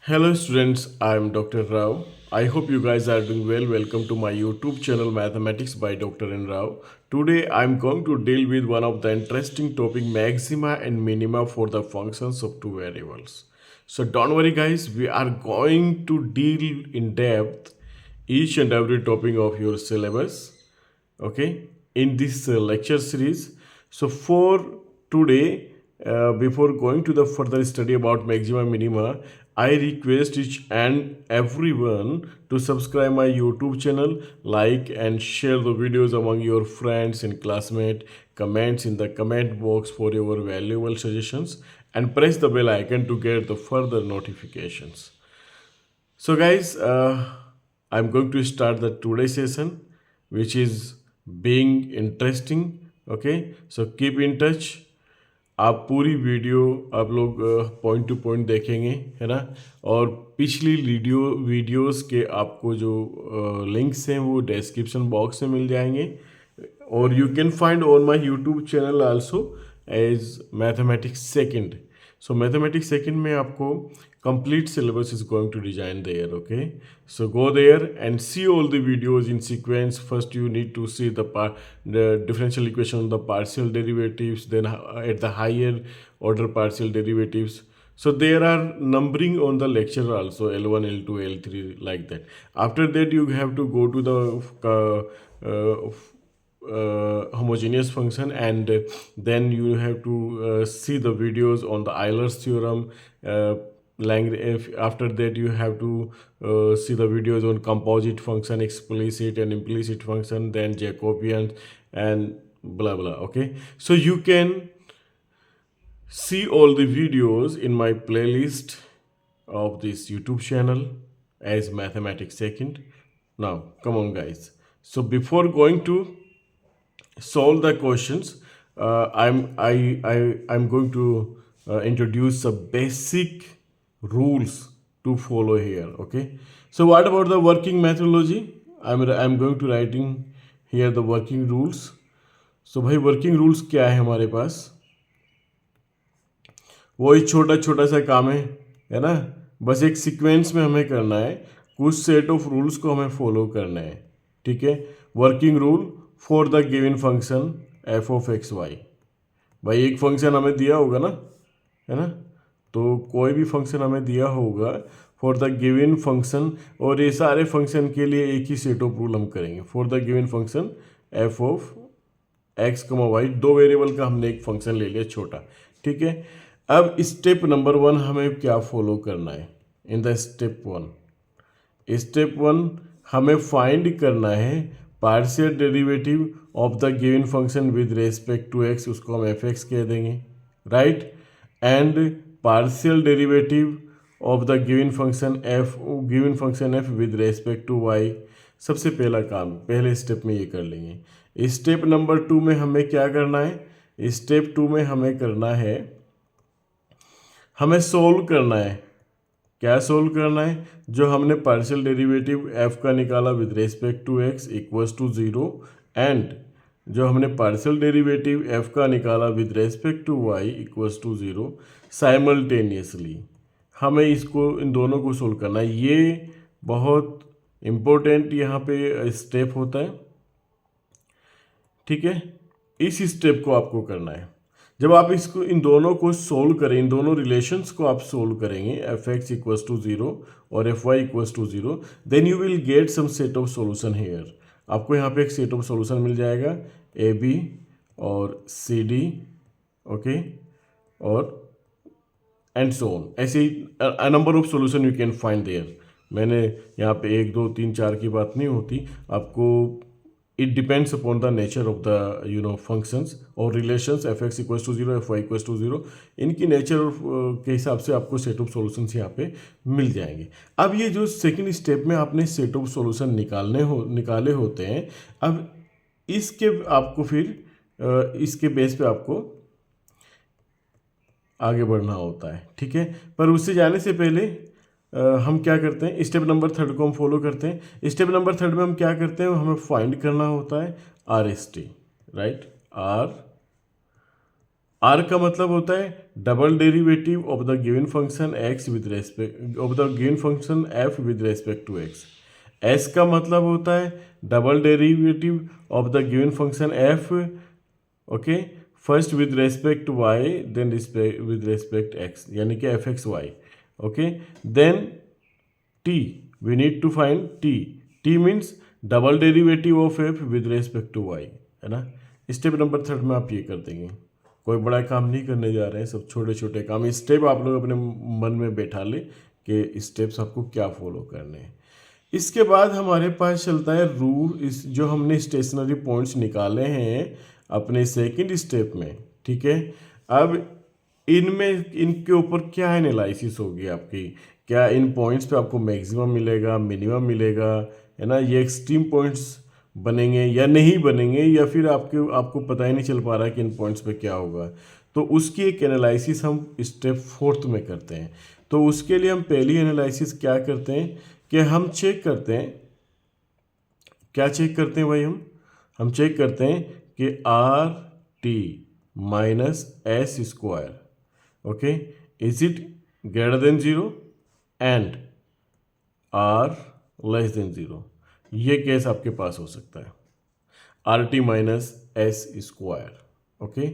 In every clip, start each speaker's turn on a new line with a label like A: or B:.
A: Hello students, I am Dr. Rao. I hope you guys are doing well. Welcome to my YouTube channel Mathematics by Dr. N. Rao. Today I am going to deal with one of the interesting topic maxima and minima for the functions of two variables. So don't worry guys, we are going to deal in depth each and every topic of your syllabus, okay, in this lecture series. So for today, before going to the further study about maxima minima, I request each and everyone to subscribe my YouTube channel, like and share the videos among your friends and classmates, comments in the comment box for your valuable suggestions, and press the bell icon to get the further notifications. So guys, I'm going to start the today session, which is being interesting. Okay, so keep in touch. आप पूरी video आप लोग point two point देखेंगे, है ना। और पिछली videos के आपको जो लिंक्स हैं वो डिस्क्रिप्शन बॉक्स में मिल जाएंगे, और you can find on my YouTube channel also as mathematics second. So mathematics second में आपको complete syllabus is going to design there. Okay, so go there and see all the videos in sequence. First you need to see the differential equation, the partial derivatives, then at the higher order partial derivatives. So there are numbering on the lecture also, L1, L2, L3, like that. After that you have to go to the homogeneous function, and then you have to see the videos on the Euler's theorem. After that you have to see the videos on composite function, explicit and implicit function, then Jacobian and blah blah. Okay, so you can see all the videos in my playlist of this YouTube channel as mathematics second. Now come on guys, so before going to solve the questions, I'm going to introduce some basic rules to follow here. Okay, so what about the working methodology? I'm going to writing here the working rules. So भाई working rules क्या है हमारे पास, वही छोटा छोटा सा काम है ना। बस एक सीक्वेंस में हमें करना है, कुछ सेट ऑफ रूल्स को हमें फॉलो करना है. ठीक है, working rule for the given function F of x Y. भाई एक फंक्शन हमें दिया होगा ना, है ना, तो कोई भी फंक्शन हमें दिया होगा फॉर द गिवन फंक्शन, और ये सारे फंक्शन के लिए एक ही सेट ऑफ रूल हम करेंगे. For the given function F of x कमा वाई, दो वेरिएबल का हमने एक फंक्शन ले लिया छोटा. ठीक है, अब स्टेप नंबर 1 हमें क्या फॉलो करना है. इन द स्टेप 1 हमें फाइंड करना है partial derivative of the given function with respect to X, उसको हम एफ एक्स कह देंगे, right. And partial derivative of the given function F with respect to Y. सबसे पहला काम पहले स्टेप में ये कर लेंगे. स्टेप नंबर 2 में हमें क्या करना है, स्टेप 2 में हमें करना है, हमें सोल्व करना है. क्या सोल्व करना है, जो हमने पार्शियल डेरिवेटिव एफ का निकाला with respect to X equals to 0, and जो हमने पार्शियल डेरिवेटिव एफ का निकाला with respect to Y equals to 0, simultaneously हमें इसको इन दोनों को सोल्व करना है. ये बहुत इम्पोर्टेंट यहाँ पे स्टेप होता है. ठीक है, इस स्टेप को आपको करना है. जब आप इसको इन दोनों को सोल्व करें, इन दोनों रिलेशंस को आप सोल्व करेंगे, एफ एक्स इक्वल्स टू 0 और F Y equals to 0, then you will get some set of solution here. आपको यहाँ पे एक सेट ऑफ सॉल्यूशन मिल जाएगा, ए बी और सी डी, ओके, और एंड सो ऑन. ऐसे ही number of solution you can find there. मैंने यहाँ पे 1 2 3 4 की बात नहीं होती, आपको it depends upon the nature of the functions और relations. F x equals to 0, F Y equals to 0, इनकी नेचर के हिसाब से आपको सेट ऑफ सॉल्यूशंस यहाँ पे मिल जाएंगे. अब ये जो सेकंड स्टेप में आपने सेट ऑफ सॉल्यूशन निकाले होते हैं, अब इसके आपको फिर इसके बेस पे आपको आगे बढ़ना होता है. ठीक है, पर उससे जाने से पहले हम क्या करते हैं, स्टेप नंबर 3 को हम फॉलो करते हैं. स्टेप नंबर 3 में हम क्या करते हैं, हमें फाइंड करना होता है r s t, right. R r का मतलब होता है double derivative of the given function x with respect of the given function F with respect to x. S का मतलब होता है double derivative of the given function f, okay, first with respect to y then with respect x, यानी कि f x y, okay. Then t, we need to find t. T means double derivative of f with respect to y, है ना। Step number 3 में आप ये कर देंगे। कोई बड़ा काम नहीं करने जा रहे हैं, सब छोटे छोटे काम। स्टेप आप लोग अपने मन में बैठा ले कि स्टेप्स आपको क्या फॉलो करने हैं। इसके बाद हमारे पास चलता है रूल, इस जो हमने स्टेशनरी पॉइंट्स निकाले हैं अपने सेकंड स्टेप में, ठीक है। अब इनमें इनके ऊपर क्या एनालिसिस होगी आपकी, क्या इन पॉइंट्स पे आपको मैक्सिमम मिलेगा, मिनिमम मिलेगा, है ना, ये एक्सट्रीम पॉइंट्स बनेंगे या नहीं बनेंगे, या फिर आपको पता ही नहीं चल पा रहा है कि इन पॉइंट्स पे क्या होगा। तो उसकी एक एनालिसिस हम स्टेप 4 में करते हैं। तो उसके लिए हम पहली एनालिसिस क्या करते हैं कि हम चेक करते हैं, क्या चेक करते हैं भाई, हम चेक करते हैं कि r T minus S square, okay, is it greater than 0 and r less than 0। ये केस आपके पास हो सकता है, R T minus S square, okay.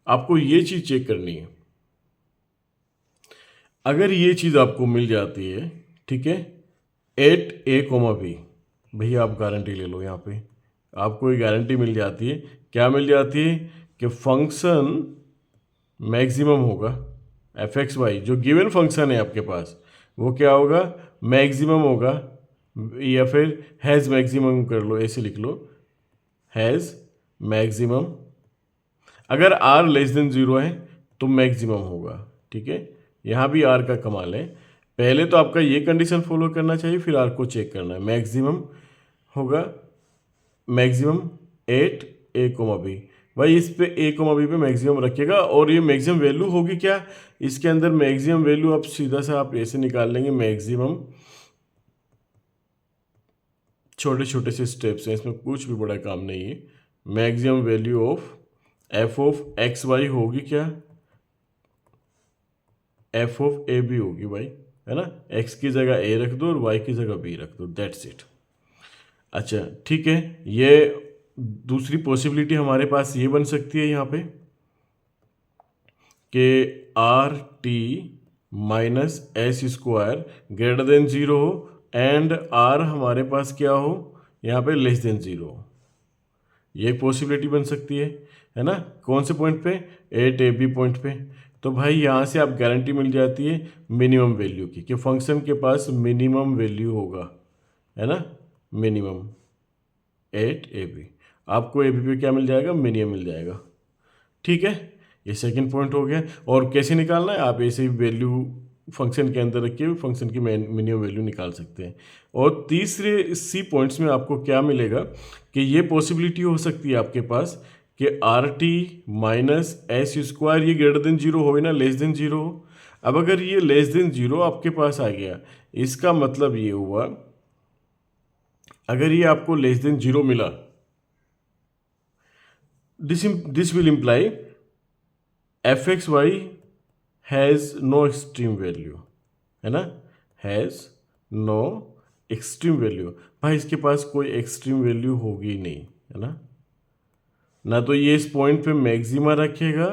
A: आपको ये चीज चेक करनी है। अगर ये चीज आपको मिल जाती है, ठीक है, एट ए कोमा बी, भैया आप गारंटी ले लो, यहाँ पे आपको ये गारंटी मिल जाती है। क्या मिल जाती है कि फंक्शन मैक्सिमम होगा, एफ एक्स वाई जो गिवन फंक्शन है आपके पास, वो क्या होगा, मैक्सिमम होगा, या फिर हैज़ मैक्सिमम कर लो, ऐसे लिख लो, हैज़ मैक्सिमम। अगर आर लेस देन 0 है तो मैक्सिमम होगा, ठीक है। यहाँ भी आर का कमाल है, पहले तो आपका ये कंडीशन फॉलो करना चाहिए, फिर आर को चेक करना है। मैक्सिमम होगा, मैक्सिमम एट ए कोमा बी, भाई इस पे ए कोमा बी पे मैक्सिमम रखिएगा। और ये मैक्सिमम वैल्यू होगी क्या, इसके अंदर मैक्सिमम वैल्यू आप सीधा सा आप ऐसे निकाल लेंगे, मैक्सिमम छोटे छोटे से स्टेप्स हैं, इसमें कुछ भी बड़ा काम नहीं है। Maximum value of f of x y होगी क्या, एफ ऑफ ए बी होगी भाई, है ना। एक्स की जगह ए रख दो और वाई की जगह बी रख दो, दैट्स इट। अच्छा ठीक है, ये दूसरी पॉसिबिलिटी हमारे पास ये बन सकती है यहाँ पे कि r T minus S square greater than 0 हो एंड आर हमारे पास क्या हो, यहाँ पे लेस देन 0 हो। ये एक पॉसिबिलिटी बन सकती है ना। कौन से पॉइंट पे, एट ए बी पॉइंट पे। तो भाई यहाँ से आप गारंटी मिल जाती है मिनिमम वैल्यू की, कि फंक्शन के पास मिनिमम वैल्यू होगा, है ना, मिनिमम एट ए बी। आपको ए बी पे क्या मिल जाएगा, मिनिमम मिल जाएगा, ठीक है। ये सेकंड पॉइंट हो गया। और कैसे निकालना है, आप ऐसे ही वैल्यू फंक्शन के अंदर रखिए हुए फंक्शन की मिनिमम वैल्यू निकाल सकते हैं। और तीसरे सी पॉइंट्स में आपको क्या मिलेगा कि ये पॉसिबिलिटी हो सकती है आपके पास कि r T minus S square ये ग्रेटर देन 0 हो ना, लेस देन 0 हो। अब अगर ये लेस देन 0 आपके पास आ गया, इसका मतलब ये हुआ, अगर ये आपको लेस देन 0 मिला, this will imply f x y has no extreme value, है ना, हैज़ नो एक्सट्रीम वैल्यू। भाई इसके पास कोई एक्सट्रीम वैल्यू होगी नहीं, है ना तो ये इस पॉइंट पे मैक्सिमा रखेगा,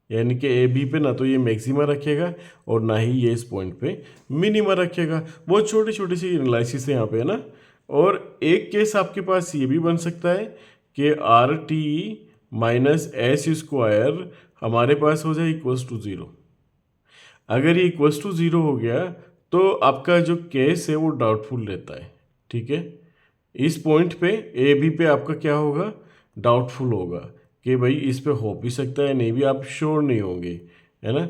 A: यानी कि ए बी पे ना तो ये मैक्सिमा रखेगा और ना ही ये इस पॉइंट पे मिनिमा रखेगा। बहुत छोटी छोटी सी एनालिसिस है यहाँ पे, है ना। और एक केस आपके पास ये भी बन सकता है कि r T minus S square हमारे पास हो जाए इक्वल्स टू 0। अगर ये इक्वल्स टू 0 हो गया तो आपका जो केस है वो डाउटफुल रहता है, ठीक है। इस पॉइंट पे ए बी पे आपका क्या होगा, डाउटफुल होगा कि भाई इस पे हो भी सकता है नहीं भी, आप श्योर नहीं होंगे, है ना।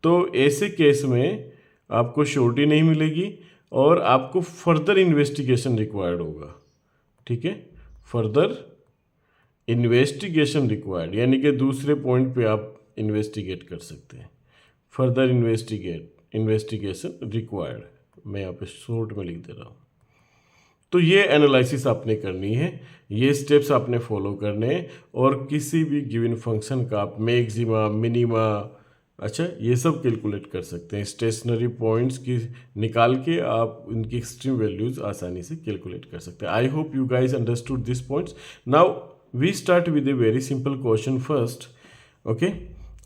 A: तो ऐसे केस में आपको श्योरिटी नहीं मिलेगी और आपको फर्दर इन्वेस्टिगेशन रिक्वायर्ड होगा, ठीक है। फर्दर इन्वेस्टिगेशन रिक्वायर्ड, यानी कि दूसरे पॉइंट पे आप इन्वेस्टिगेट कर सकते हैं। फर्दर इन्वेस्टिगेशन रिक्वायर्ड, मैं यहाँ पे शॉर्ट में लिख दे रहा हूँ। तो ये एनालिसिस आपने करनी है, ये स्टेप्स आपने फॉलो करने हैं और किसी भी गिवन फंक्शन का आप मैक्सिमा, मिनिमा, अच्छा ये सब कैलकुलेट कर सकते हैं। स्टेशनरी पॉइंट्स की निकाल के आप उनकी एक्सट्रीम वैल्यूज आसानी से कैलकुलेट कर सकते हैं। I hope you guys understood this points. Now we start with a very simple question first, okay.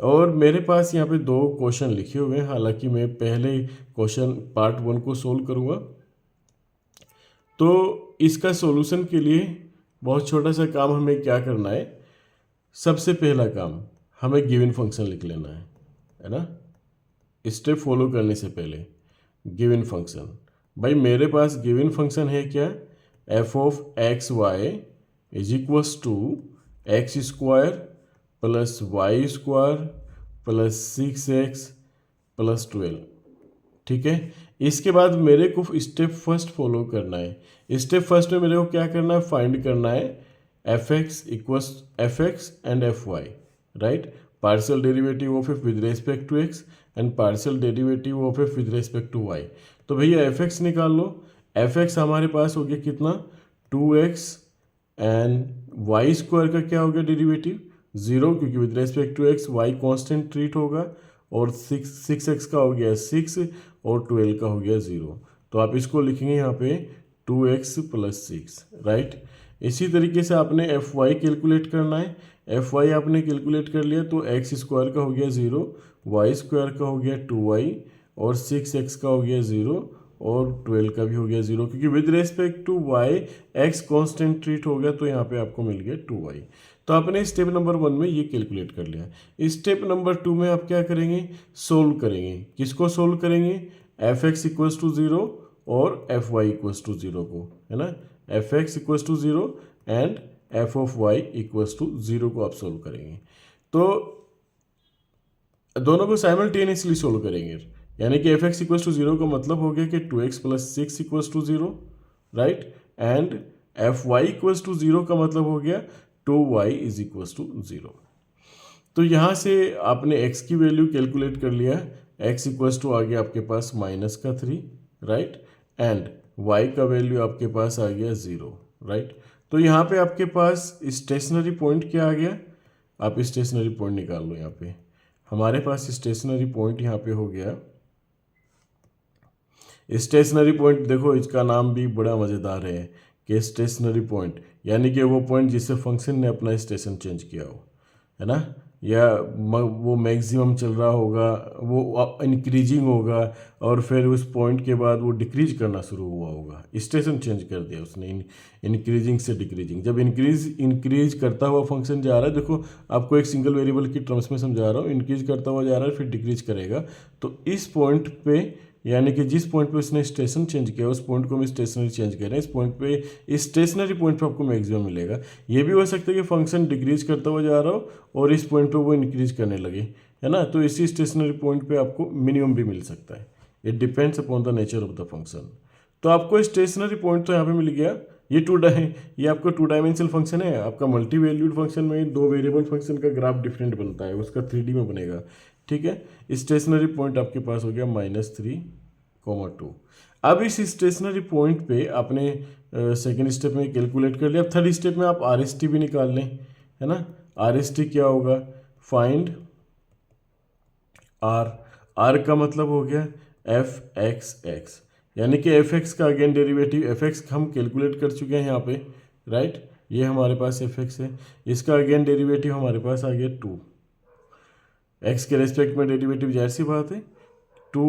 A: और मेरे पास यहाँ पे 2 क्वेश्चन लिखे हुए हैं, हालांकि मैं पहले क्वेश्चन पार्ट 1 को सोल्व करूँगा। तो इसका सॉल्यूशन के लिए बहुत छोटा सा काम हमें क्या करना है, सबसे पहला काम हमें गिवन फंक्शन लिख लेना है ना, स्टेप फॉलो करने से पहले। गिवन फंक्शन, भाई मेरे पास गिवन फंक्शन है क्या, f of x y is equals to x square plus y square plus 6x plus 12, ठीक है। इसके बाद मेरे को स्टेप फर्स्ट फॉलो करना है। स्टेप फर्स्ट में मेरे को क्या करना है, फाइंड करना है f x equals f x and f y, right. Partial derivative of f with respect to x and partial derivative of f with respect to y. तो भैया एफ एक्स निकाल लो। एफ एक्स हमारे पास हो गया कितना, 2x and Y square का क्या हो गया डेरिवेटिव 0, क्योंकि with respect to x y constant treat होगा, और 6x का हो गया 6 और 12 का हो गया 0। तो आप इसको लिखेंगे यहाँ पे 2x प्लस 6, राइट। इसी तरीके से आपने एफ वाई कैलकुलेट करना है। एफ वाई आपने कैलकुलेट कर लिया तो एक्स स्क्वायर का हो गया 0, वाई स्क्वायर का हो गया 2y और 6x का हो गया 0 और 12 का भी हो गया 0, क्योंकि with respect to y x constant treat हो गया, तो यहाँ पे आपको मिल गया 2y। तो आपने स्टेप नंबर 1 में ये कैलकुलेट कर लिया। स्टेप नंबर 2 में आप क्या करेंगे, सोल्व करेंगे। किसको सोल्व करेंगे, एफ एक्स इक्वल्स टू 0 और एफ वाई इक्वल्स टू 0 को, है ना। F x equals to 0 and f of y equals to 0 को आप सोल्व करेंगे। तो दोनों को साइमल्टेनियसली सोल्व करेंगे, यानी कि एफ एक्स इक्वल्स टू 0 का मतलब हो गया कि 2x plus 6 equals to 0, right. And f Y equals to 0 का मतलब हो गया 2y इज इक्वल्स टू 0। तो यहाँ से आपने x की वैल्यू कैलकुलेट कर लिया, x इक्वल्स टू आ गया आपके पास -3, राइट। एंड y का वैल्यू आपके पास आ गया 0, राइट। तो यहाँ पे आपके पास स्टेशनरी पॉइंट क्या आ गया, आप स्टेशनरी पॉइंट निकाल लो। यहाँ पे हमारे पास स्टेशनरी पॉइंट यहाँ पे हो गया, स्टेशनरी पॉइंट देखो इसका नाम भी बड़ा मज़ेदार है कि स्टेशनरी पॉइंट, यानी कि वो पॉइंट जिससे फंक्शन ने अपना स्टेशन चेंज किया हो, है ना, या वो मैक्सिमम चल रहा होगा, वो इंक्रीजिंग होगा और फिर उस पॉइंट के बाद वो डिक्रीज करना शुरू हुआ होगा, स्टेशन चेंज कर दिया उसने, इंक्रीजिंग से डिक्रीजिंग। जब इंक्रीज करता हुआ फंक्शन जा रहा है, देखो आपको एक सिंगल वेरिएबल की टर्म्स में समझा रहा हूँ, इंक्रीज करता हुआ जा रहा है फिर डिक्रीज करेगा, तो इस पॉइंट पे, यानी कि जिस पॉइंट पे उसने स्टेशन चेंज किया उस पॉइंट को हम स्टेशनरी चेंज कर रहे हैं, इस पॉइंट पे, इस स्टेशनरी पॉइंट पे आपको मैक्सिमम मिलेगा। ये भी हो सकता है कि फंक्शन डिक्रीज करता हुआ जा रहा हो और इस पॉइंट पे वो इंक्रीज करने लगे, है ना, तो इसी स्टेशनरी पॉइंट पे आपको मिनिमम भी मिल सकता है। It depends upon the nature of the function. तो आपको स्टेशनरी पॉइंट तो यहाँ पे मिल गया। ये आपका 2 डायमेंशनल फंक्शन है। आपका मल्टी वैल्यूड फंक्शन में 2 वेरिएबल फंक्शन का ग्राफ डिफरेंट बनता है, उसका 3D में बनेगा, ठीक है। स्टेशनरी पॉइंट आपके पास हो गया -3,2। अब इस स्टेशनरी पॉइंट पे आपने सेकेंड स्टेप में कैलकुलेट कर लिया। अब थर्ड स्टेप में आप आर एस टी भी निकाल लें, है ना। आर एस टी क्या होगा, फाइंड आर का मतलब हो गया एफ एक्स एक्स, यानी कि एफ एक्स का अगेन डेरिवेटिव, एफ एक्स हम कैलकुलेट कर चुके हैं यहाँ पे, राइट। ये हमारे पास एफ एक्स है, इसका अगेन डेरिवेटिव हमारे पास आ गया 2। एक्स के रेस्पेक्ट में डेरिवेटिव जाहिर सी बात है 2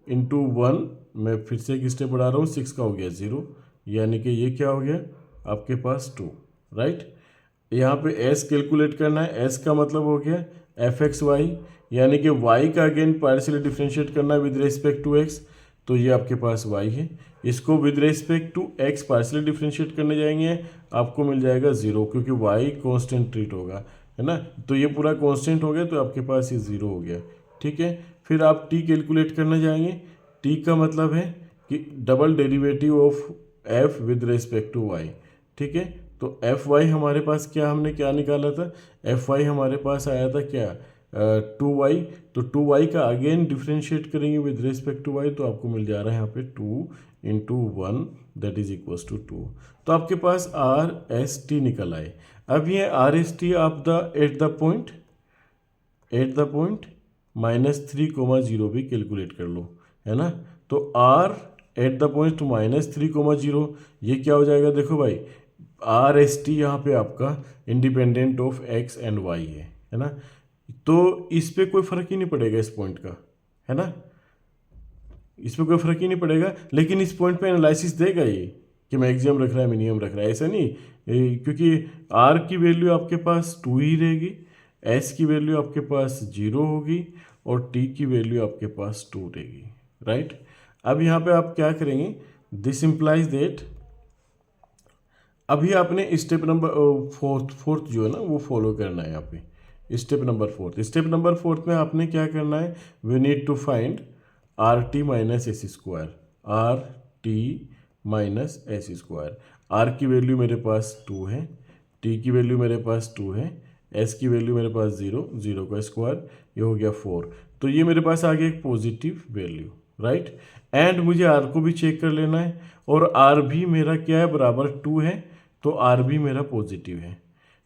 A: इंटू 1, मैं फिर से एक स्टेप बढ़ा रहा हूँ, 6 का हो गया 0, यानी कि ये क्या हो गया आपके पास 2, राइट। यहाँ पे एस कैलकुलेट करना है, एस का मतलब हो गया एफ एक्स वाई, यानी कि वाई का अगेन पार्शियली डिफ्रेंशिएट करना है विद रेस्पेक्ट टू एक्स, तो ये आपके पास वाई है। इसको with respect to x partially differentiate करने जाएंगे, आपको मिल जाएगा 0, क्योंकि वाई कॉन्स्टेंट ट्रीट होगा, है ना। तो ये पूरा कॉन्स्टेंट हो गया, तो आपके पास ये 0 हो गया, ठीक है। फिर आप टी कैलकुलेट करने जाएंगे, टी का मतलब है कि double derivative of f with respect to y, ठीक है। तो एफ वाई हमारे पास क्या, हमने क्या निकाला था, एफ वाई हमारे पास आया था क्या 2y, तो 2y का अगेन डिफ्रेंशिएट करेंगे विद रिस्पेक्ट टू y, तो आपको मिल जा रहा है यहाँ पे 2 into 1 that is equals to 2। तो आपके पास आर एस टी निकल आए। अब ये आर एस टी आप द एट द पॉइंट -3, 0 भी कैलकुलेट कर लो, है ना। तो आर एट द पॉइंट -3, 0 ये क्या हो जाएगा, देखो भाई आर एस टी यहाँ पे आपका independent of x and y है ना। तो इस पर कोई फ़र्क ही नहीं पड़ेगा इस पॉइंट का, है ना, इस पर कोई फ़र्क ही नहीं पड़ेगा। लेकिन इस पॉइंट पे एनालिसिस देगा ये कि मैक्सिमम रख रहा है मिनिमम रख रहा है, ऐसा नहीं, क्योंकि आर की वैल्यू आपके पास 2 ही रहेगी, एस की वैल्यू आपके पास 0 होगी और टी की वैल्यू आपके पास 2 रहेगी, राइट। अब यहाँ पे आप क्या करेंगे, दिस इम्प्लाइज दैट अभी आपने स्टेप नंबर फोर्थ जो है ना वो फॉलो करना है यहाँ पे। स्टेप नंबर फोर्थ में आपने क्या करना है, we need to find r T minus S square, r T minus S square. आर की वैल्यू मेरे पास 2 है, टी की वैल्यू मेरे पास 2 है, एस की वैल्यू मेरे पास 0, 0 का स्क्वायर ये हो गया 4। तो ये मेरे पास आ गया एक पॉजिटिव वैल्यू, राइट। एंड मुझे आर को भी चेक कर लेना है, और आर भी मेरा क्या है, बराबर 2 है, तो आर भी मेरा पॉजिटिव है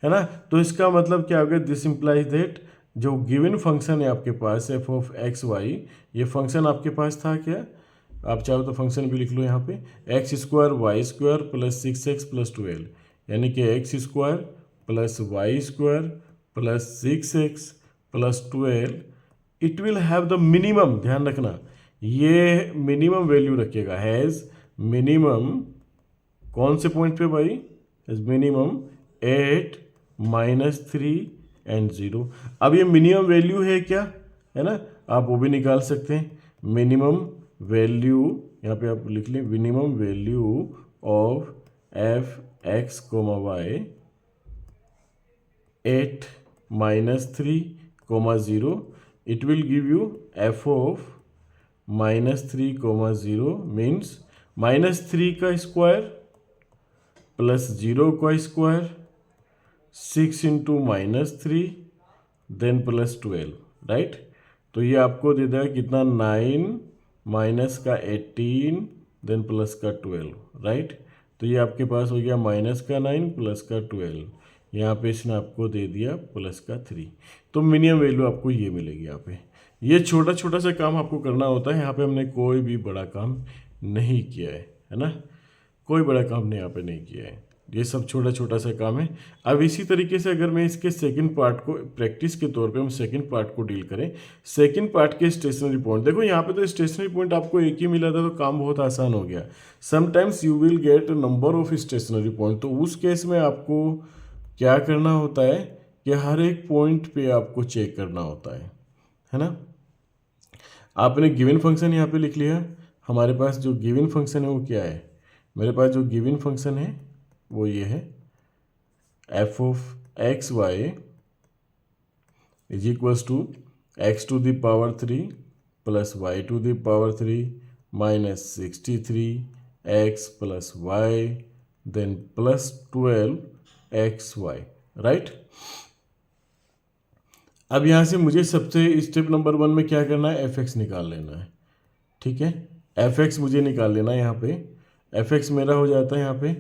A: ना। तो इसका मतलब क्या हो गया, दिस इम्प्लाइज दैट जो गिवन फंक्शन है आपके पास एफ ऑफ एक्स वाई, ये फंक्शन आपके पास था क्या, आप चाहो तो फंक्शन भी लिख लो यहाँ पे, x square y square plus 6x plus 12, यानी कि x square plus y square plus 6x plus 12, it will have the minimum, ध्यान रखना ये मिनिमम वैल्यू रखेगा, हैज़ मिनिमम कौन से पॉइंट पे भाई, हैज़ मिनिमम एट -3 एंड 0। अब ये मिनिमम वैल्यू है क्या, है ना, आप वो भी निकाल सकते हैं। मिनिमम वैल्यू यहाँ पे आप लिख लें, minimum value of f x comma y 8 -3, 0, it will give you f of -3, 0 means -3 का स्क्वायर प्लस 0 का square 6 into -3 then plus 12, right. तो ये आपको दे देगा कितना, 9 माइनस का 18 देन प्लस का 12, राइट। तो ये आपके पास हो गया माइनस का 9 प्लस का 12, यहाँ पे इसने आपको दे दिया प्लस का 3। तो मिनिमम वैल्यू आपको ये मिलेगी यहाँ पे। ये छोटा छोटा सा काम आपको करना होता है, यहाँ पे हमने कोई भी बड़ा काम नहीं किया है ना, कोई बड़ा काम नहीं यहाँ पे नहीं किया है, ये सब छोटा छोटा सा काम है। अब इसी तरीके से अगर मैं इसके सेकंड पार्ट को प्रैक्टिस के तौर पे हम सेकंड पार्ट को डील करें, सेकंड पार्ट के स्टेशनरी पॉइंट, देखो यहाँ पे तो स्टेशनरी पॉइंट आपको एक ही मिला था तो काम बहुत आसान हो गया। Sometimes you will gate number of stationary point, तो उस केस में आपको क्या करना होता है कि हर एक पॉइंट पे आपको चेक करना होता है ना। आपने गिवन फंक्शन यहाँ पे लिख लिया, हमारे पास जो गिवन फंक्शन है वो क्या है, मेरे पास जो गिवन फंक्शन है वो ये है, f of x y is equals to x to the power 3 plus y to the power 3 minus 63 x plus y then plus 12 x y, right. अब यहाँ से मुझे सबसे स्टेप नंबर 1 में क्या करना है, एफ एक्स निकाल लेना है, ठीक है। एफ एक्स मुझे निकाल लेना है, यहाँ पे एफ एक्स मेरा हो जाता है यहाँ पे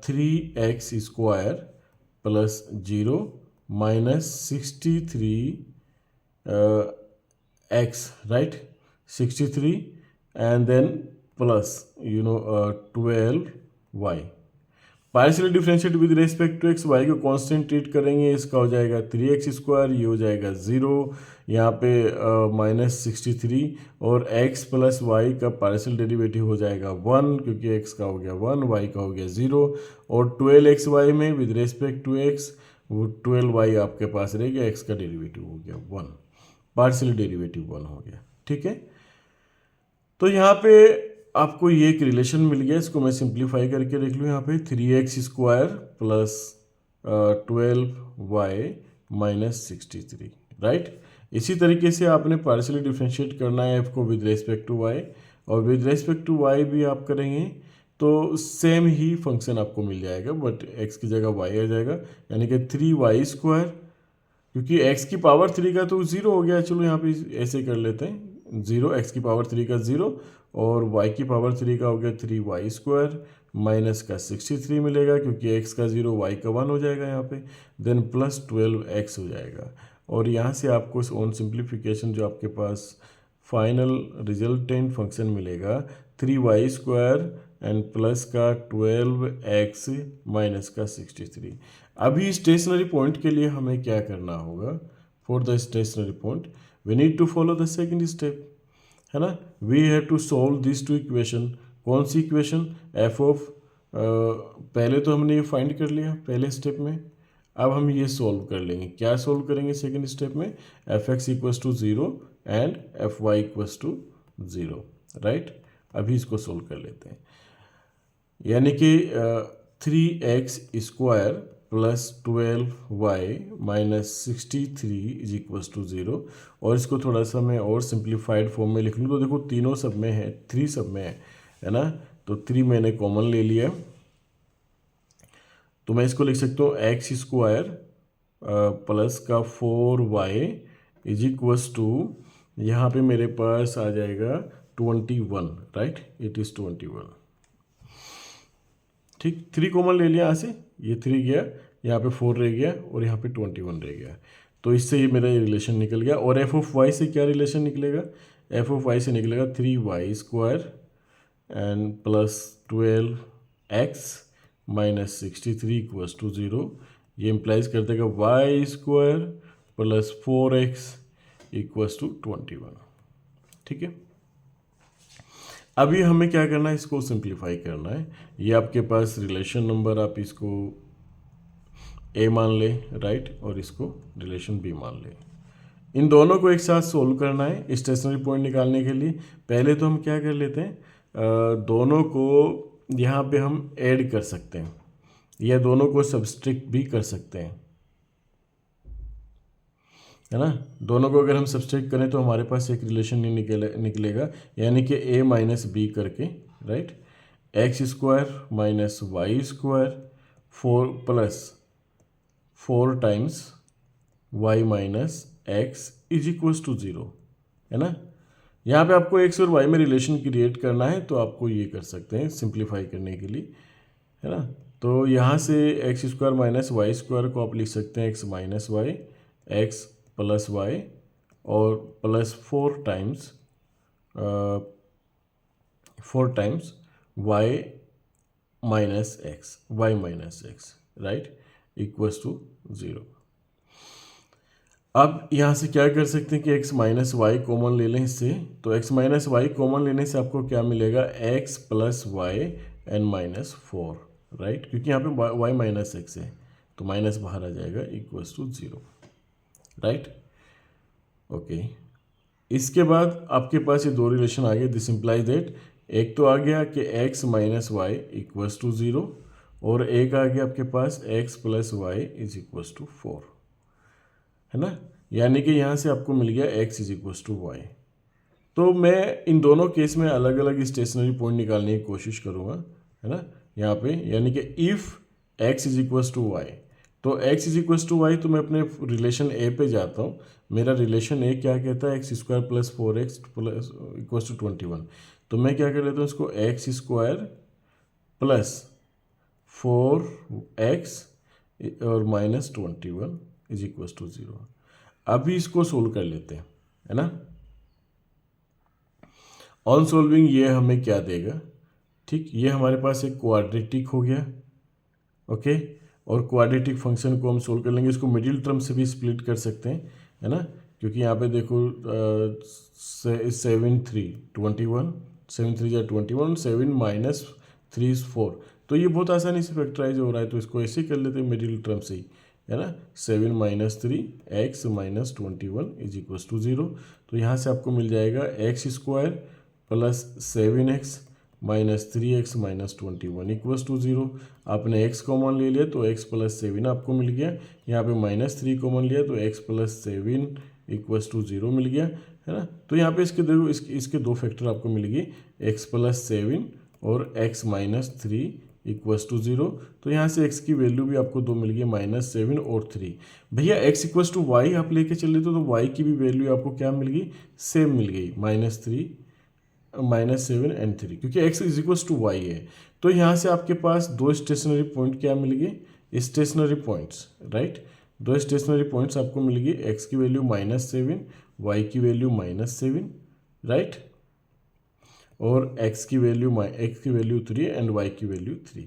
A: 3x square plus 0 minus 63 x, right, 63 and then plus 12y। Partial differentiate with respect to x, y को कांस्टेंट ट्रीट करेंगे, इसका हो जाएगा 3x स्क्वायर, ये हो जाएगा 0, यहाँ पे -63 और x प्लस वाई का पार्शियल डेरिवेटिव हो जाएगा 1, क्योंकि x का हो गया 1, y का हो गया 0, और 12xy में विद रेस्पेक्ट टू x वो 12y आपके पास रह गया, x का डेरिवेटिव हो गया 1, पार्शियल डेरिवेटिव 1 हो गया, ठीक है। तो यहाँ पे आपको ये एक रिलेशन मिल गया, इसको मैं सिंप्लीफाई करके लिख लूँ यहाँ पे 3x square plus 12y minus 63, right. इसी तरीके से आपने पार्शियली डिफरेंशिएट करना है f को विद रेस्पेक्ट टू y, और विद रेस्पेक्ट टू y भी आप करेंगे तो सेम ही फंक्शन आपको मिल जाएगा, बट x की जगह y आ जाएगा, यानी कि 3y स्क्वायर क्योंकि x की पावर 3 का तो 0 हो गया। चलो यहाँ पे ऐसे कर लेते हैं, 0 x की पावर 3 का 0 और y की पावर 3 का हो गया 3y² माइनस का 63 मिलेगा, क्योंकि x का 0 y का 1 हो जाएगा यहाँ पे, देन प्लस 12x हो जाएगा। और यहाँ से आपको ऑन सिंप्लीफिकेशन जो आपके पास फाइनल रिजल्टेंट फंक्शन मिलेगा 3y² एंड प्लस का 12x माइनस का 63। अभी स्टेशनरी पॉइंट के लिए हमें क्या करना होगा? For the stationary point we need to follow the second step, है ना। We have to solve this two equation. कौन सी इक्वेशन? एफ ऑफ पहले तो हमने ये फाइंड कर लिया पहले स्टेप में, अब हम ये सॉल्व कर लेंगे। क्या सॉल्व करेंगे सेकेंड स्टेप में? F x equals to 0 and f y equals to 0, right. अभी इसको सॉल्व कर लेते हैं, यानी कि 3x² plus 12y minus 63 is equals to 0। और इसको थोड़ा सा मैं और सिंप्लीफाइड फॉर्म में लिख लूँ तो देखो तीनों सब में है, 3 सब में है ना, तो 3 मैंने कॉमन ले लिया, तो मैं इसको लिख सकता हूँ x² प्लस का 4y इज इक्वस टू, यहाँ पे मेरे पास आ जाएगा 21, राइट, इट इज़ 21। ठीक, 3 कॉमन ले लिया यहाँ से, ये 3 गया, यहाँ पे 4 रह गया और यहाँ पे 21 रह गया, तो इससे ये मेरा रिलेशन निकल गया। और एफ ऑफ वाई से क्या रिलेशन निकलेगा? एफ ऑफ वाई से निकलेगा 3y² and plus 12x minus 63 equals to 0। ये इम्प्लाइज कर देगा y² plus 4x equals to 21। ठीक है, अभी हमें क्या करना है? इसको सिंप्लीफाई करना है। ये आपके पास रिलेशन नंबर, आप इसको a मान ले, राइट, और इसको रिलेशन b मान ले। इन दोनों को एक साथ सोल्व करना है स्टेशनरी पॉइंट निकालने के लिए। पहले तो हम क्या कर लेते हैं, दोनों को यहाँ पे हम ऐड कर सकते हैं या दोनों को सब्सट्रैक्ट भी कर सकते हैं, है ना। दोनों को अगर हम सब्सट्रैक्ट करें तो हमारे पास एक रिलेशन नहीं निकलेगा, यानी कि a माइनस बी करके, right, x² minus y² 4 plus 4 times y minus x is equals to 0, है ना। यहाँ पे आपको x और y में रिलेशन क्रिएट करना है, तो आपको ये कर सकते हैं सिंप्लीफाई करने के लिए, है ना। तो यहाँ से x² माइनस y² को आप लिख सकते हैं x minus Y, x plus Y और plus 4 times y minus X, right, equals to 0। अब यहाँ से क्या कर सकते हैं कि x माइनस वाई कॉमन ले लें इससे, तो x माइनस वाई कॉमन लेने से आपको क्या मिलेगा? x plus y and minus 4, right, क्योंकि यहाँ पे y माइनस एक्स है तो माइनस बाहर आ जाएगा, इक्वल्स टू 0, राइट। ओके, इसके बाद आपके पास ये दो रिलेशन आ गए। दिस इम्प्लाइज दैट एक तो आ गया कि x minus y equals to 0 और एक आ गया आपके पास x plus y is equals to 4, है ना। यानी कि यहाँ से आपको मिल गया x is equals to y. तो मैं इन दोनों केस में अलग अलग स्टेशनरी पॉइंट निकालने की कोशिश करूँगा, है ना, यहाँ पे, यानी कि if x is equals to y, तो x is equals to y, तो मैं अपने रिलेशन a पे जाता हूँ। मेरा रिलेशन a क्या कहता है? x² plus 4x plus equals to 21। तो मैं क्या कर लेता हूँ इसको, x² प्लस 4x और माइनस 21 इज इक्वल्स टू 0। अभी इसको सोल्व कर लेते हैं, है ना। ऑन सोल्विंग ये हमें क्या देगा? ठीक, ये हमारे पास एक क्वाड्रेटिक हो गया, ओके, और क्वाड्रेटिक फंक्शन को हम सोल्व कर लेंगे। इसको मिडिल टर्म से भी स्प्लिट कर सकते हैं, है ना, क्योंकि यहाँ पे देखो 7 3 21, 7 3 या 21, 7 माइनस 3 इज 4, तो ये बहुत आसानी से फैक्टराइज हो रहा है, तो इसको ऐसे ही कर लेते हैं मिडिल टर्म से ही, है ना। 7 minus 3 x minus 21 is equals to 0। तो यहाँ से आपको मिल जाएगा x² plus 7x minus 3x minus 21 equals to 0। आपने x कॉमन ले लिया तो x प्लस 7 आपको मिल गया, यहाँ पे माइनस 3 कॉमन लिया तो x प्लस 7 इक्वल्स टू 0 मिल गया, है ना। तो यहाँ पे इसके देखो इसके दो फैक्टर आपको मिल गए, x प्लस 7 और x माइनस 3 इक्वल्स टू 0। तो यहाँ से x की वैल्यू भी आपको 2 मिल गई, -7 और 3। भैया x इक्वल्स टू वाई आप लेके चल रहे थे तो y की भी वैल्यू आपको क्या मिल गई, सेम मिल गई, -7 एंड 3, क्योंकि x is equals to y है। तो यहाँ से आपके पास दो स्टेशनरी पॉइंट क्या मिल गए, स्टेशनरी पॉइंट्स, राइट। दो स्टेशनरी पॉइंट्स आपको मिल गई, x की वैल्यू -7, y की वैल्यू -7, राइट, और x की वैल्यू 3 एंड y की वैल्यू 3।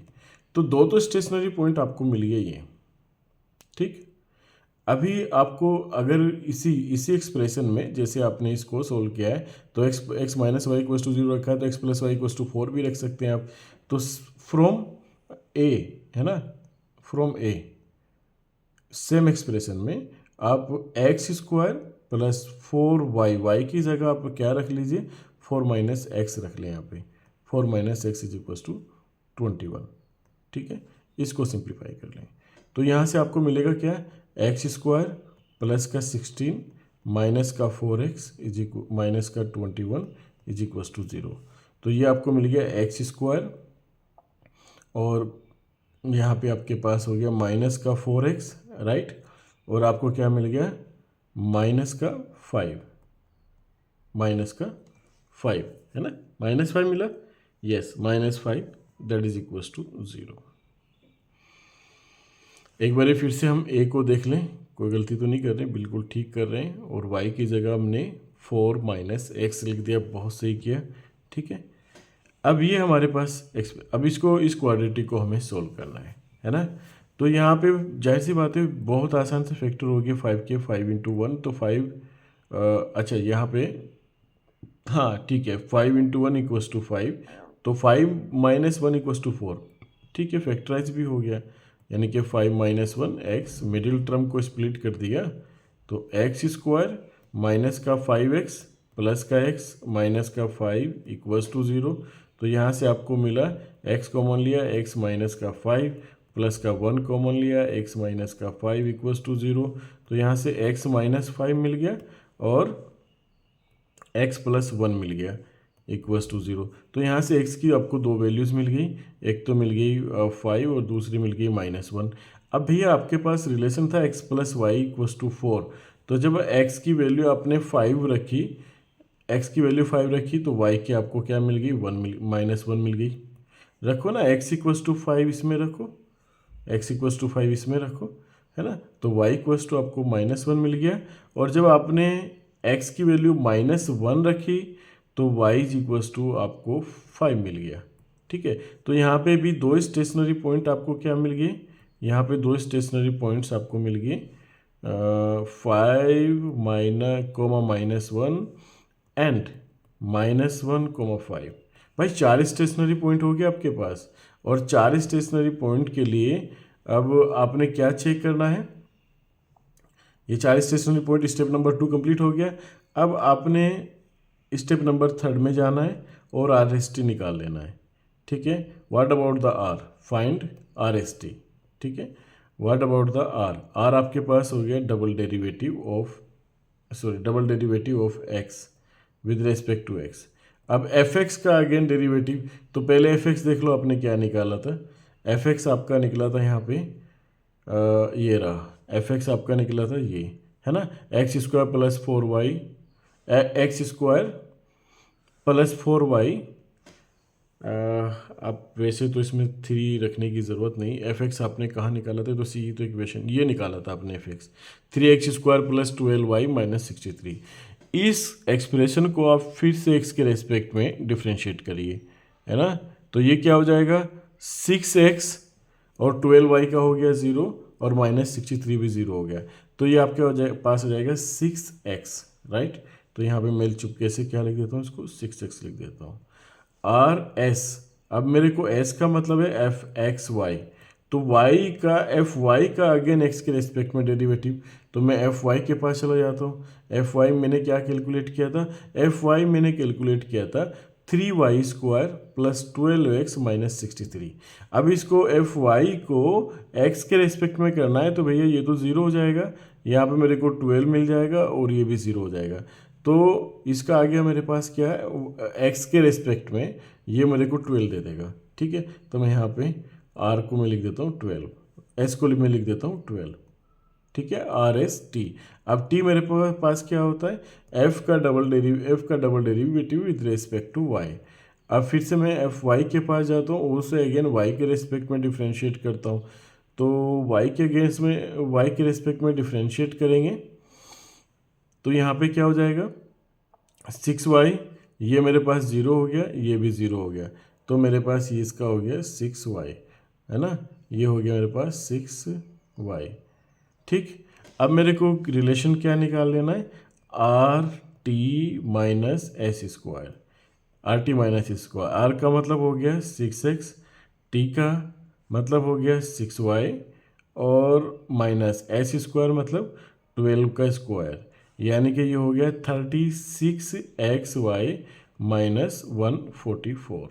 A: तो दो तो स्टेशनरी पॉइंट आपको मिल गए ये, ठीक। अभी आपको अगर इसी एक्सप्रेशन में जैसे आपने इसको सोल्व किया है तो x minus y equals to 0 रखा है तो x plus y equals to 4 भी रख सकते हैं आप। तो फ्रॉम ए, है ना, फ्रॉम ए सेम एक्सप्रेशन में आप x square plus 4y, Y की जगह आप क्या रख लीजिए, 4 माइनस एक्स रख लें यहाँ पे, 4 minus x is equals to 21, ठीक है। इसको सिंप्लीफाई कर लें तो यहाँ से आपको मिलेगा क्या, एक्स स्क्वायर प्लस का 16 माइनस का 4x इज इक्वल माइनस का 21 इज इक्वल्स टू 0। तो ये आपको मिल गया एक्स स्क्वायर और यहाँ पे आपके पास हो गया माइनस का 4x, राइट, और आपको क्या मिल गया, माइनस का 5, है ना, -5 मिला, yes, -5 that is equals to 0। एक बार फिर से हम a को देख लें, कोई गलती तो नहीं कर रहे, बिल्कुल ठीक कर रहे हैं, और y की जगह हमने 4 माइनस एक्स लिख दिया, बहुत सही किया, ठीक है। अब ये हमारे पास अब इसको इस क्वाड्रेटिक को हमें सोल्व करना है ना। तो यहाँ पे जाहिर सी बात है बहुत आसान से फैक्टर हो गया 5 के, 5 इंटू 1 तो 5, अच्छा यहाँ पे हाँ ठीक है, 5 इंटू 1 इक्वल्स टू 5, तो 5 माइनस 1 इक्वल्स टू 4, ठीक है, फैक्टराइज भी हो गया, यानी कि 5 माइनस 1 एक्स, मिडिल टर्म को स्प्लिट कर दिया तो एक्स स्क्वायर माइनस का 5x प्लस का x माइनस का 5 इक्वल्स टू 0। तो यहाँ से आपको मिला x कॉमन लिया, x माइनस का 5 प्लस का 1 कॉमन लिया, x माइनस का 5 इक्वल्स टू 0। तो यहाँ से x माइनस 5 मिल गया और x प्लस 1 मिल गया इक्वल्स टू 0। तो यहाँ से x की आपको दो वैल्यूज़ मिल गई, एक तो मिल गई 5 और दूसरी मिल गई -1। अब भैया आपके पास रिलेशन था x plus y equals to 4, तो जब x की वैल्यू आपने 5 रखी, x की वैल्यू 5 रखी तो y की आपको क्या मिल गई, -1 मिल गई। रखो ना, x इक्वल्स टू 5 इसमें रखो, x इक्वल्स टू 5 इसमें रखो, है ना, तो y इक्वल्स टू आपको -1 मिल गया। और जब आपने x की वैल्यू -1 रखी तो y इज इक्वल्स टू आपको 5 मिल गया, ठीक है। तो यहाँ पे भी दो स्टेशनरी पॉइंट आपको क्या मिल गए, यहाँ पे दो स्टेशनरी पॉइंट्स आपको मिल गए, 5 -1 एंड -1,5। भाई 4 स्टेशनरी पॉइंट हो गया आपके पास, और 4 स्टेशनरी पॉइंट के लिए अब आपने क्या चेक करना है, ये 4 stationary point step number 2 complete हो गया। अब आपने स्टेप नंबर 3 में जाना है और RST निकाल लेना है, ठीक है। What about the R, find RST, ठीक है। व्हाट अबाउट द R आपके पास हो गया double derivative of x with respect to x। अब fx का अगेन डेरिवेटिव, तो पहले fx देख लो आपने क्या निकाला था, fx आपका निकला था यहाँ पे ये रहा, fx आपका निकला था ये, है ना, x square plus 4y, x square plus 4y, आप वैसे तो इसमें 3 रखने की ज़रूरत नहीं, fx आपने कहाँ निकाला था, तो सी तो इक्वेशन ये निकाला था आपने fx, 3x square plus 12y minus 63। इस एक्सप्रेशन को आप फिर से x के रेस्पेक्ट में डिफ्रेंशिएट करिए, है ना, तो ये क्या हो जाएगा, 6x और 12y का हो गया 0 और -63 भी 0 हो गया, तो ये आपके पास हो जाएगा 6x, राइट। तो यहाँ पे मैं चुपके से क्या लिख देता हूँ, इसको 6x लिख देता हूँ। RS, अब मेरे को S का मतलब है fxy, तो y का अगेन x के रेस्पेक्ट में डेरिवेटिव, तो मैं fy के पास चला जाता हूँ। fy मैंने क्या कैलकुलेट किया था, fy मैंने कैलकुलेट किया था 3y square plus 12x minus 63। अब इसको fy को x के रेस्पेक्ट में करना है, तो भैया ये तो 0 हो जाएगा, यहाँ पे मेरे को 12 मिल जाएगा और ये भी 0 हो जाएगा। तो इसका आ गया मेरे पास क्या है, x के रेस्पेक्ट में ये मेरे को 12 दे देगा, ठीक है, तो मैं यहाँ पे आर को मैं लिख देता हूँ 12, एस को मैं लिख देता हूँ 12, ठीक है, आर एस टी। अब टी मेरे पास क्या होता है, एफ का double derivative with respect to y. अब फिर से मैं एफ वाई के पास जाता हूँ, उसे अगेन वाई के रेस्पेक्ट में डिफ्रेंशिएट करता हूँ। तो वाई के अगेंस्ट में वाई के रेस्पेक्ट में डिफ्रेंशिएट करेंगे तो यहाँ पे क्या हो जाएगा, 6y, ये मेरे पास 0 हो गया, ये भी 0 हो गया, तो मेरे पास ये इसका हो गया 6y, है ना, ये हो गया मेरे पास 6y। ठीक, अब मेरे को रिलेशन क्या निकाल लेना है, R T minus S square, r T minus square, r का मतलब हो गया 6x, टी का मतलब हो गया 6y, और माइनस एस स्क्वायर मतलब 12 का स्क्वायर, यानी कि ये हो गया 36xy माइनस 144।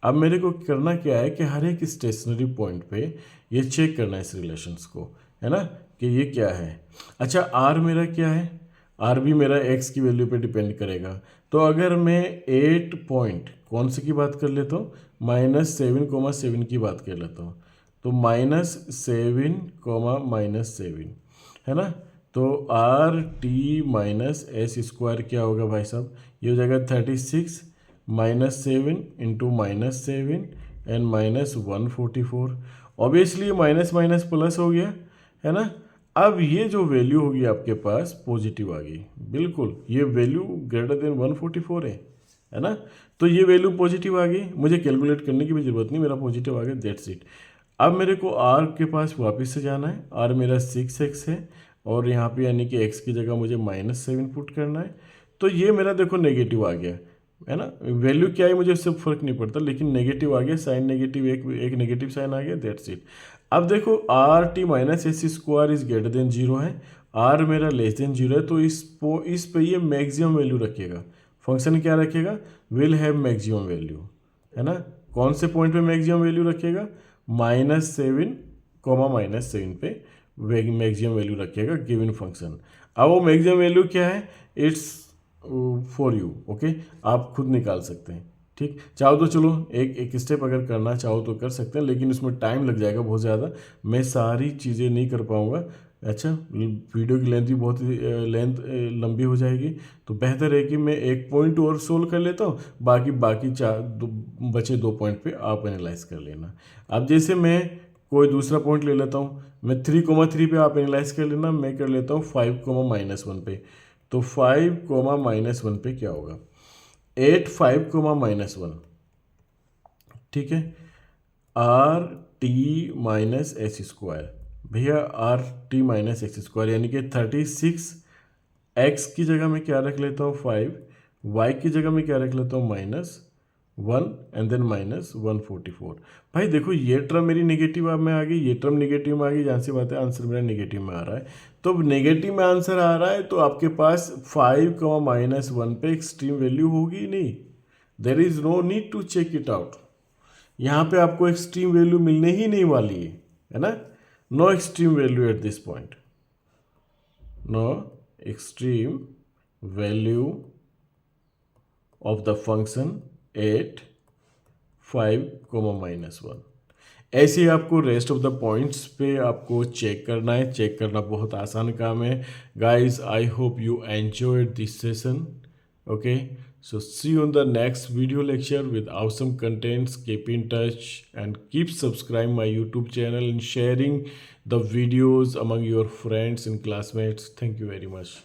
A: अब मेरे को करना क्या है कि हर एक स्टेशनरी पॉइंट पे ये चेक करना है इस रिलेशंस को, है ना, कि ये क्या है। अच्छा, आर मेरा क्या है, आर भी मेरा एक्स की वैल्यू पे डिपेंड करेगा। तो अगर मैं 8 पॉइंट कौन से की बात कर लेता हूँ, -7,7 की बात कर लेता हूँ, तो -7, है ना, तो R T minus S square क्या होगा भाई साहब, ये हो जाएगा 36 -7 into -7 and -144। Obviously minus minus plus हो गया, है ना। अब ये जो वैल्यू होगी आपके पास पॉजिटिव आ गई, बिल्कुल ये वैल्यू ग्रेटर देन 144 है ना, तो ये वैल्यू पॉजिटिव आ गई, मुझे कैलकुलेट करने की भी जरूरत नहीं, मेरा पॉजिटिव आ गया, दैट्स इट। अब मेरे को आर के पास वापस से जाना है, आर मेरा 6x है और यहाँ पे यानी कि x की जगह मुझे -7 पुट करना है, तो ये मेरा देखो नेगेटिव आ गया, है ना, वैल्यू क्या है मुझे उससे फर्क नहीं पड़ता, लेकिन नेगेटिव आ गया, साइन नेगेटिव, एक नेगेटिव साइन आ गया, दैट्स इट। अब देखो R T minus S square is greater than 0 है, आर मेरा लेस देन 0 है, तो इस पे ये मैक्सिमम वैल्यू रखेगा, फंक्शन क्या रखेगा, विल हैव मैक्सिमम वैल्यू, है ना। कौन से पॉइंट पे मैक्सिमम वैल्यू रखेगा, -7, -7 पे मैक्सिमम वैल्यू रखेगा गिवन फंक्शन। अब वो मैक्सिमम वैल्यू क्या है, इट्स फॉर यू, ओके, आप खुद निकाल सकते हैं, ठीक, चाहो तो चलो एक स्टेप अगर करना चाहो तो कर सकते हैं, लेकिन उसमें टाइम लग जाएगा बहुत ज़्यादा, मैं सारी चीज़ें नहीं कर पाऊँगा। अच्छा, वीडियो की लेंथ भी बहुत लंबी हो जाएगी, तो बेहतर है कि मैं एक पॉइंट और सोल्व कर लेता हूँ, बाकी बचे 2 पॉइंट पे आप एनालाइज कर लेना। अब जैसे मैं कोई दूसरा पॉइंट ले लेता हूँ, मैं 3,3 पे आप एनालाइज कर लेना, मैं कर लेता हूँ 5, -1 पे, तो 5, -1 पे क्या होगा, 8, 5, -1, ठीक है, R T minus S square, भैया R T minus X square यानी कि 36x की जगह मैं क्या रख लेता हूँ 5, y की जगह मैं क्या रख लेता हूँ -1 एंड देन -144। भाई देखो ये टर्म मेरी नेगेटिव में आ गई, ये टर्म नेगेटिव में आ गई, जहाँ से बात है आंसर मेरा नेगेटिव में आ रहा है, तो नेगेटिव में आंसर आ रहा है तो आपके पास 5, -1 पे एक्सट्रीम वैल्यू होगी नहीं, there is no need to check it out, यहाँ पे आपको एक्सट्रीम वैल्यू मिलने ही नहीं वाली है ना, no extreme value at this point, no extreme value of the function at 5, -1। ऐसे ही आपको रेस्ट ऑफ द पॉइंट्स पे आपको चेक करना है, चेक करना बहुत आसान काम है guys. I hope you enjoyed this session, okay, so see you on the next video lecture with awesome contents. Keep in touch and keep subscribe my YouTube channel and sharing the videos among your friends and classmates. Thank you very much.